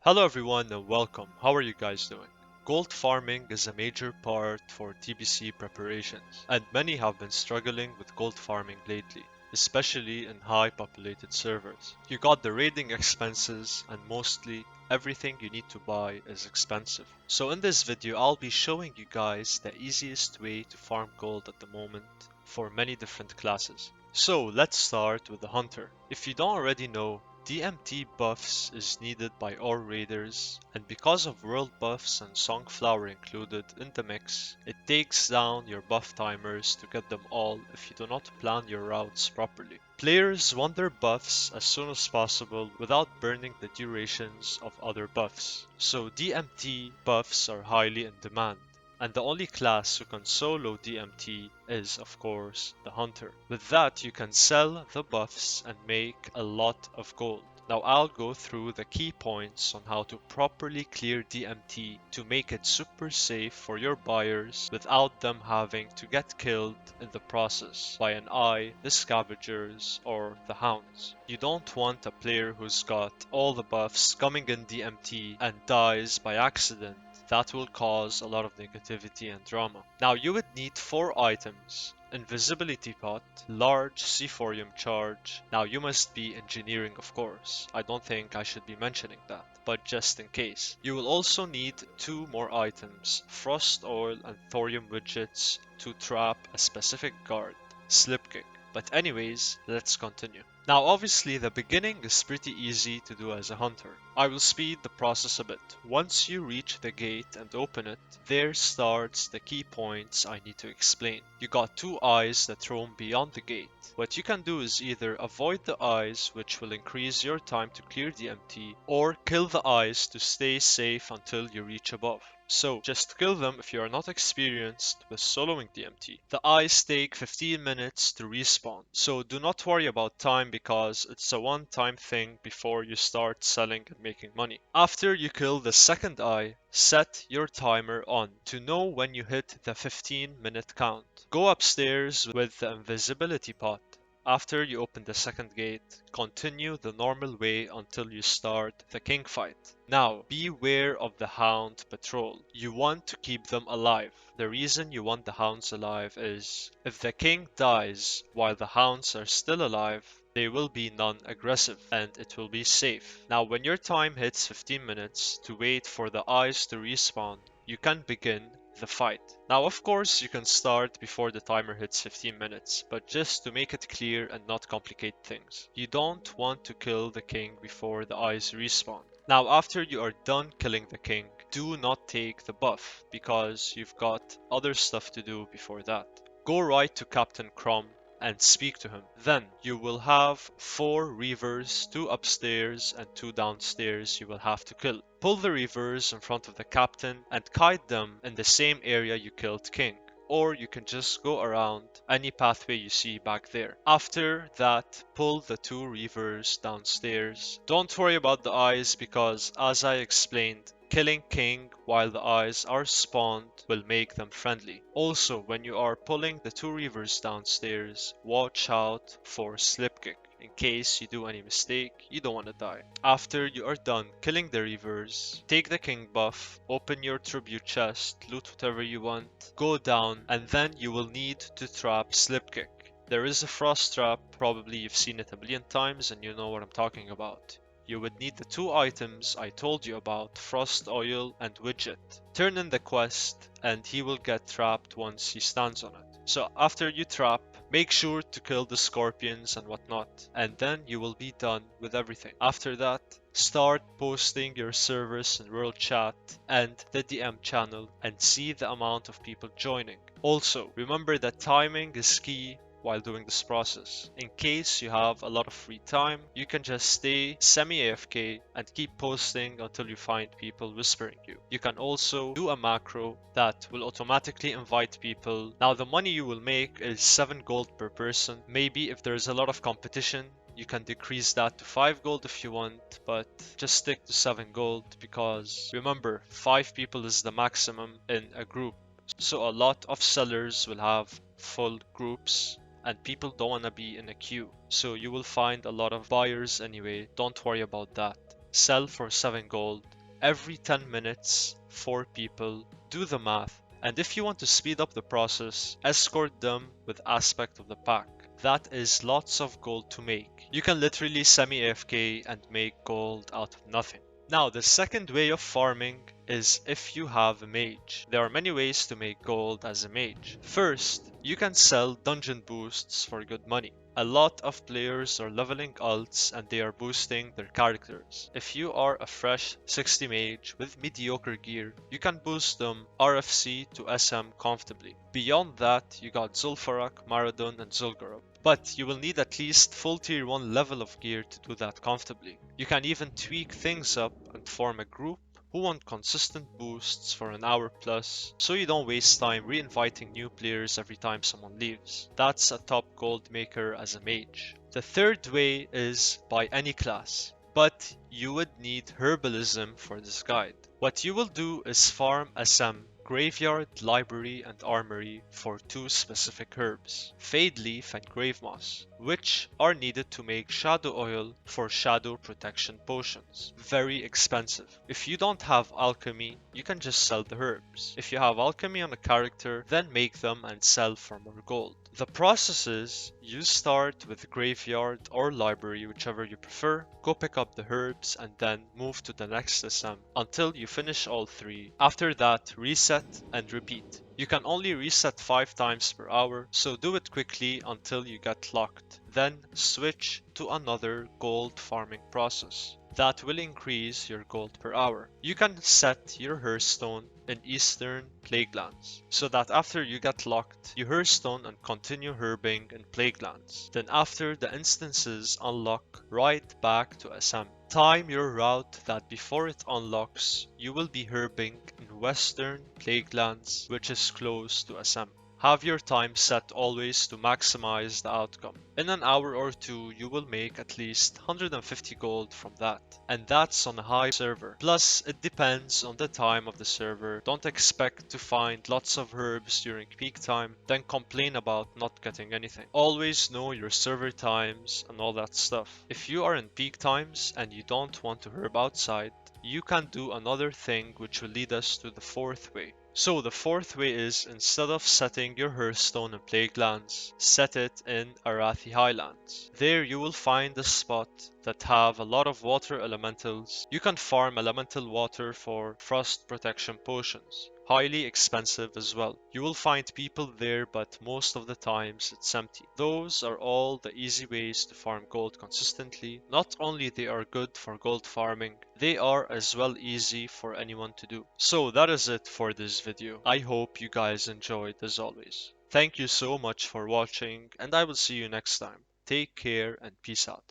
Hello everyone and welcome. How are you guys doing? Gold farming is a major part for TBC preparations, and many have been struggling with gold farming lately, especially in high populated servers. You got the raiding expenses, and mostly everything you need to buy is expensive. So in this video I'll be showing you guys the easiest way to farm gold at the moment for many different classes. So let's start with the hunter. If you don't already know, DMT buffs is needed by all raiders, and because of world buffs and Songflower included in the mix, it takes down your buff timers to get them all if you do not plan your routes properly. Players want their buffs as soon as possible without burning the durations of other buffs, so DMT buffs are highly in demand. And the only class who can solo DMT is, of course, the Hunter. With that, you can sell the buffs and make a lot of gold. Now I'll go through the key points on how to properly clear DMT to make it super safe for your buyers without them having to get killed in the process by an eye, the scavengers, or the hounds. You don't want a player who's got all the buffs coming in DMT and dies by accident. That will cause a lot of negativity and drama. Now you would need 4 items. Invisibility pot, large C4ium charge. Now you must be engineering, of course. I don't think I should be mentioning that, but just in case. You will also need 2 more items, frost oil and thorium widgets to trap a specific guard, slipkick. But anyways, let's continue. Now obviously the beginning is pretty easy to do as a hunter. I will speed the process a bit. Once you reach the gate and open it, there starts the key points I need to explain. You got 2 eyes that roam beyond the gate. What you can do is either avoid the eyes, which will increase your time to clear the MT, or kill the eyes to stay safe until you reach above. So just kill them if you are not experienced with soloing DMT. The eyes take 15 minutes to respawn, so do not worry about time because it's a one-time thing before you start selling and making money. After you kill the second eye, set your timer on to know when you hit the 15-minute count. Go upstairs with the invisibility pot. After you open the second gate, continue the normal way until you start the king fight. Now, beware of the hound patrol. You want to keep them alive. The reason you want the hounds alive is if the king dies while the hounds are still alive, they will be non-aggressive and it will be safe. Now, when your time hits 15 minutes to wait for the eyes to respawn, you can begin the fight. Now of course you can start before the timer hits 15 minutes, but just to make it clear and not complicate things. You don't want to kill the king before the eyes respawn. Now after you are done killing the king, do not take the buff, because you've got other stuff to do before that. Go right to Captain Crumb and speak to him. Then you will have 4 reavers, 2 upstairs and 2 downstairs you will have to kill. Pull the reavers in front of the captain and kite them in the same area you killed King. Or you can just go around any pathway you see back there. After that, pull the 2 reavers downstairs. Don't worry about the eyes because, as I explained, killing King while the eyes are spawned will make them friendly. Also, when you are pulling the 2 reavers downstairs, watch out for slipkick. In case you do any mistake, you don't want to die. After you are done killing the reavers, take the king buff, open your tribute chest, loot whatever you want, go down, and then you will need to trap slipkick. There is a frost trap, probably you've seen it a million times and you know what I'm talking about. You would need the 2 items I told you about, frost oil and widget. Turn in the quest and he will get trapped once he stands on it. So after you trap, make sure to kill the scorpions and whatnot, and then you will be done with everything. After that, start posting your service in world chat and the DM channel and see the amount of people joining. Also, remember that timing is key while doing this process. In case you have a lot of free time, you can just stay semi-AFK and keep posting until you find people whispering you. You can also do a macro that will automatically invite people. Now the money you will make is 7 gold per person. Maybe if there's a lot of competition, you can decrease that to 5 gold if you want, but just stick to 7 gold because remember, 5 people is the maximum in a group. So a lot of sellers will have full groups and people don't want to be in a queue. So you will find a lot of buyers anyway, don't worry about that. Sell for 7 gold every 10 minutes, 4 people. Do the math. And if you want to speed up the process, escort them with aspect of the pack. That is lots of gold to make. You can literally semi-AFK and make gold out of nothing. Now, the second way of farming is if you have a mage. There are many ways to make gold as a mage. First, you can sell dungeon boosts for good money. A lot of players are leveling alts and they are boosting their characters. If you are a fresh 60 mage with mediocre gear, you can boost them RFC to SM comfortably. Beyond that, you got Zul'Farrak, Maradon and Zul'Gurub. But you will need at least full tier 1 level of gear to do that comfortably. You can even tweak things up and form a group who want consistent boosts for an hour plus, so you don't waste time re-inviting new players every time someone leaves. That's a top gold maker as a mage. The third way is by any class, but you would need herbalism for this guide. What you will do is farm SM, graveyard, library, and armory for 2 specific herbs, Fade Leaf and Grave Moss, which are needed to make shadow oil for shadow protection potions. Very expensive. If you don't have alchemy, you can just sell the herbs. If you have alchemy on a character, then make them and sell for more gold. The process is, you start with graveyard or library, whichever you prefer, go pick up the herbs and then move to the next SM until you finish all 3. After that, reset and repeat. You can only reset 5 times per hour, so do it quickly until you get locked. Then switch to another gold farming process. That will increase your gold per hour. You can set your Hearthstone in Eastern Plaguelands, so that after you get locked, you Hearthstone and continue herbing in Plaguelands. Then after the instances unlock, right back to SM. Time your route that before it unlocks, you will be herbing in Western Plaguelands, which is close to SM. Have your time set always to maximize the outcome. In an hour or 2, you will make at least 150 gold from that. And that's on a high server. Plus, it depends on the time of the server. Don't expect to find lots of herbs during peak time, then complain about not getting anything. Always know your server times and all that stuff. If you are in peak times and you don't want to herb outside, you can do another thing which will lead us to the fourth way. So the fourth way is, instead of setting your Hearthstone in Plaguelands, set it in Arathi Highlands. There you will find a spot that have a lot of water elementals. You can farm elemental water for frost protection potions. Highly expensive as well. You will find people there, but most of the times it's empty. Those are all the easy ways to farm gold consistently. Not only they are good for gold farming, they are as well easy for anyone to do. So that is it for this video. I hope you guys enjoyed as always. Thank you so much for watching and I will see you next time. Take care and peace out.